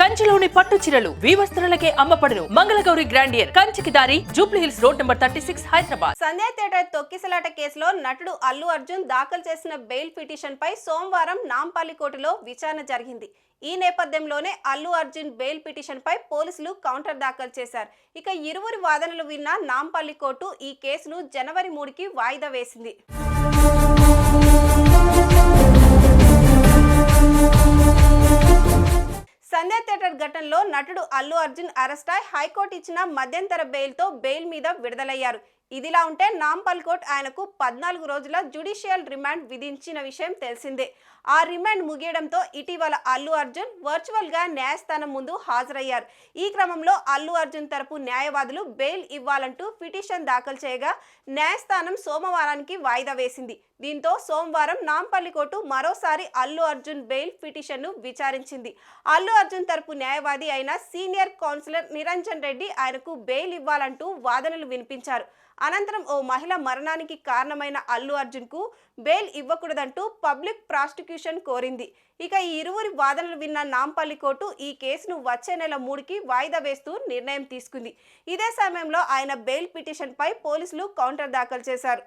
కంచిలోని పట్టు చీరలు వీవస్త్రాలకే అమ్మపడును. మంగళగౌరి గ్రాండియర్ కంచికి దారి Jubilee Hills road number 36 Hyderabad. Sandhya theatre తొక్కిసలాట కేసులో నటుడు అల్లు అర్జున్ దాఖలు చేసిన బెయిల్ పిటిషన్ పై సోమవారం నాంపల్లి కోర్టులో విచారణ జరిగింది. ఈ నేపథ్యంలోనే అల్లు అర్జున్ బెయిల్ పిటిషన్ పై పోలీసులు కౌంటర్ దాఖలు చేశారు. ఇక ఇరువురి వాదనలు విన్న నాంపల్లి కోర్టు ఈ కేసును జనవరి 3కి వాయిదా వేసింది. సంధ్య థియేటర్ ఘటనలో నటుడు అల్లు అర్జున్ అరెస్ట్ అయి హైకోర్టు ఇచ్చిన మధ్యంతర బెయిల్ మీద విడుదలయ్యారు. ఇదిలా ఉంటే నాంపల్లి కోర్టు ఆయనకు 14 రోజుల జ్యుడిషియల్ రిమాండ్ విధించిన విషయం తెలిసిందే. ఆ రిమాండ్ ముగియడంతో ఇటీవల అల్లు అర్జున్ వర్చువల్ గా న్యాయస్థానం ముందు హాజరయ్యారు. ఈ క్రమంలో అల్లు అర్జున్ తరపు న్యాయవాదులు బెయిల్ ఇవ్వాలంటూ పిటిషన్ దాఖలు చేయగా న్యాయస్థానం సోమవారానికి వాయిదా వేసింది. దీంతో సోమవారం నాంపల్లి కోర్టు మరోసారి అల్లు అర్జున్ బెయిల్ పిటిషన్ను విచారించింది. అల్లు అర్జున్ తరపు న్యాయవాది అయిన సీనియర్ కౌన్సిలర్ నిరంజన్ రెడ్డి ఆయనకు బెయిల్ ఇవ్వాలంటూ వాదనలు వినిపించారు. అనంతరం ఓ మహిళ మరణానికి కారణమైన అల్లు అర్జున్ కు బెయిల్ ఇవ్వకూడదంటూ పబ్లిక్ ప్రాసిక్యూషన్ కోరింది. ఇక ఈ ఇరువురి వాదనలు విన్న నాంపల్లి కోర్టు ఈ కేసును వచ్చే నెల 3కి వాయిదా వేస్తూ నిర్ణయం తీసుకుంది. ఇదే సమయంలో ఆయన బెయిల్ పిటిషన్ పై పోలీసులు కౌంటర్ దాఖలు చేశారు.